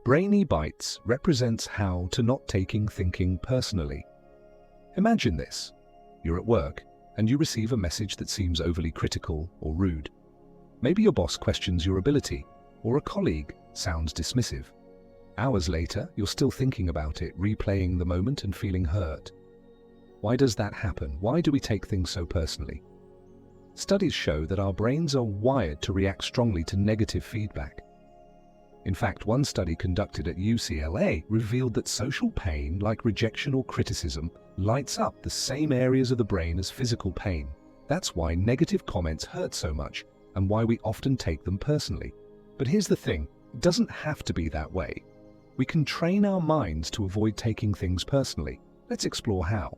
Brainy bites represents how to not taking thinking personally. Imagine this. You're at work and you receive a message that seems overly critical or rude. Maybe your boss questions your ability, or a colleague sounds dismissive. Hours later, you're still thinking about it, replaying the moment and feeling hurt. Why does that happen? Why do we take things so personally? Studies show that our brains are wired to react strongly to negative feedback. In fact, one study conducted at UCLA revealed that social pain, like rejection or criticism, lights up the same areas of the brain as physical pain. That's why negative comments hurt so much and why we often take them personally. But here's the thing, it doesn't have to be that way. We can train our minds to avoid taking things personally. Let's explore how.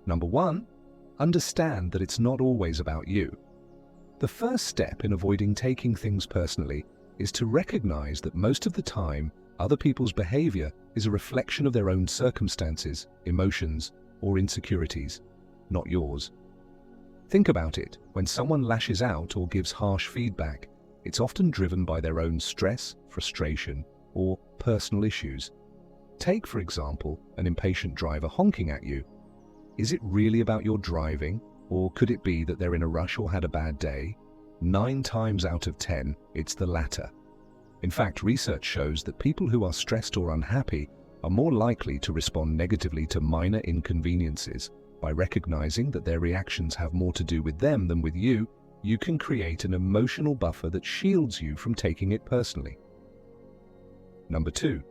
Number 1, understand that it's not always about you. The first step in avoiding taking things personally is to recognize that most of the time, other people's behavior is a reflection of their own circumstances, emotions, or insecurities, not yours. Think about it. When someone lashes out or gives harsh feedback, it's often driven by their own stress, frustration, or personal issues. Take, for example, an impatient driver honking at you. Is it really about your driving, or could it be that they're in a rush or had a bad day? 9 times out of 10, it's the latter. In fact, research shows that people who are stressed or unhappy are more likely to respond negatively to minor inconveniences. By recognizing that their reactions have more to do with them than with you, you can create an emotional buffer that shields you from taking it personally. Number 2,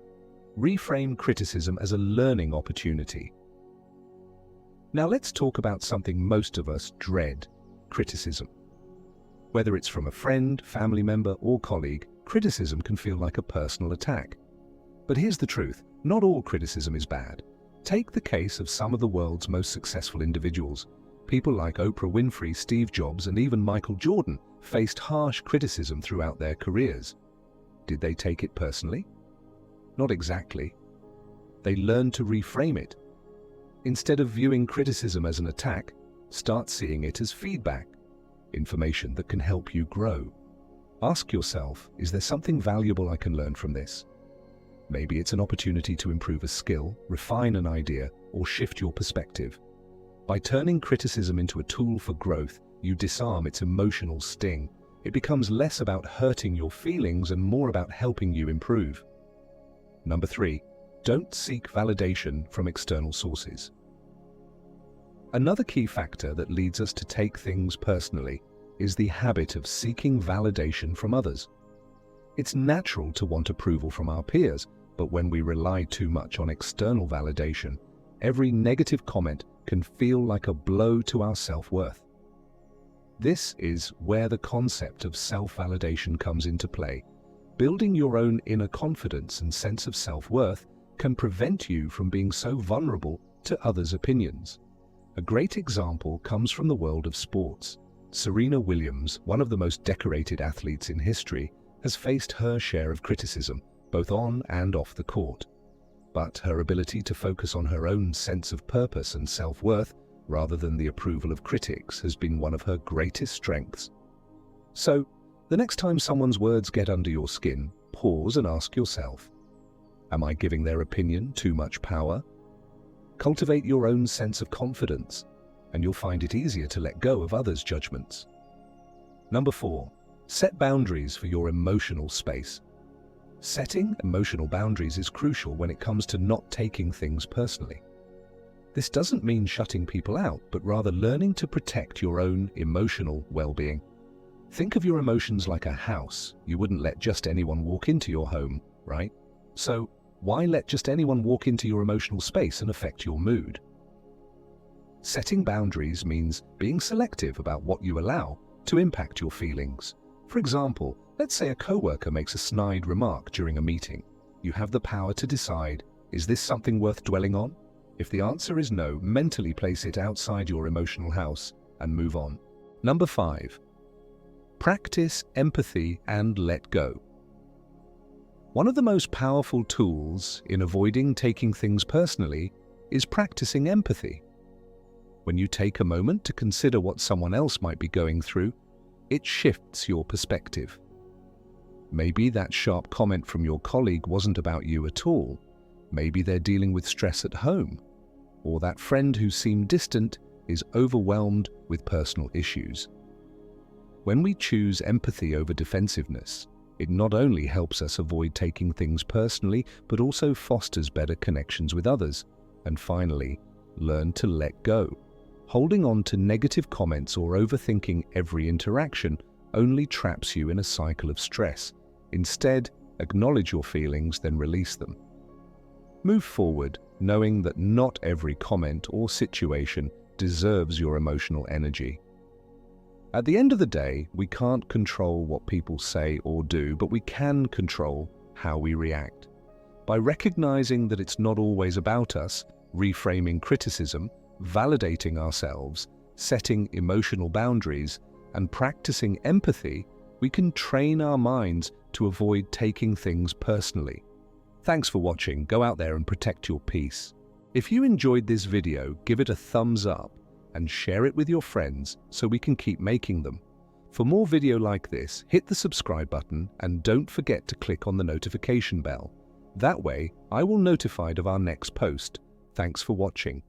reframe criticism as a learning opportunity. Now let's talk about something most of us dread: criticism. Whether it's from a friend, family member, or colleague, criticism can feel like a personal attack. But here's the truth, not all criticism is bad. Take the case of some of the world's most successful individuals. People like Oprah Winfrey, Steve Jobs, and even Michael Jordan faced harsh criticism throughout their careers. Did they take it personally? Not exactly. They learned to reframe it. Instead of viewing criticism as an attack, start seeing it as feedback, information that can help you grow. Ask yourself, is there something valuable I can learn from this? Maybe it's an opportunity to improve a skill, refine an idea, or shift your perspective. By turning criticism into a tool for growth, you disarm its emotional sting. It becomes less about hurting your feelings and more about helping you improve. Number 3, don't seek validation from external sources. Another key factor that leads us to take things personally is the habit of seeking validation from others. It's natural to want approval from our peers, but when we rely too much on external validation, every negative comment can feel like a blow to our self-worth. This is where the concept of self-validation comes into play. Building your own inner confidence and sense of self-worth can prevent you from being so vulnerable to others' opinions. A great example comes from the world of sports. Serena Williams, one of the most decorated athletes in history, has faced her share of criticism, both on and off the court. But her ability to focus on her own sense of purpose and self-worth, rather than the approval of critics, has been one of her greatest strengths. So, the next time someone's words get under your skin, pause and ask yourself, am I giving their opinion too much power? Cultivate your own sense of confidence, and you'll find it easier to let go of others' judgments. Number 4, set boundaries for your emotional space. Setting emotional boundaries is crucial when it comes to not taking things personally. This doesn't mean shutting people out, but rather learning to protect your own emotional well-being. Think of your emotions like a house. You wouldn't let just anyone walk into your home, right? So, why let just anyone walk into your emotional space and affect your mood? Setting boundaries means being selective about what you allow to impact your feelings. For example, let's say a coworker makes a snide remark during a meeting. You have the power to decide, is this something worth dwelling on? If the answer is no, mentally place it outside your emotional house and move on. Number 5, practice empathy and let go. One of the most powerful tools in avoiding taking things personally is practicing empathy. When you take a moment to consider what someone else might be going through, it shifts your perspective. Maybe that sharp comment from your colleague wasn't about you at all. Maybe they're dealing with stress at home. Or that friend who seemed distant is overwhelmed with personal issues. When we choose empathy over defensiveness, it not only helps us avoid taking things personally, but also fosters better connections with others. And finally, learn to let go. Holding on to negative comments or overthinking every interaction only traps you in a cycle of stress. Instead, acknowledge your feelings, then release them. Move forward, knowing that not every comment or situation deserves your emotional energy. At the end of the day, we can't control what people say or do, but we can control how we react. By recognizing that it's not always about us, reframing criticism, validating ourselves, setting emotional boundaries, and practicing empathy, we can train our minds to avoid taking things personally. Thanks for watching. Go out there and protect your peace. If you enjoyed this video, give it a thumbs up and share it with your friends so we can keep making them. For more video like this, hit the subscribe button and don't forget to click on the notification bell. That way, I will notify of our next post. Thanks for watching.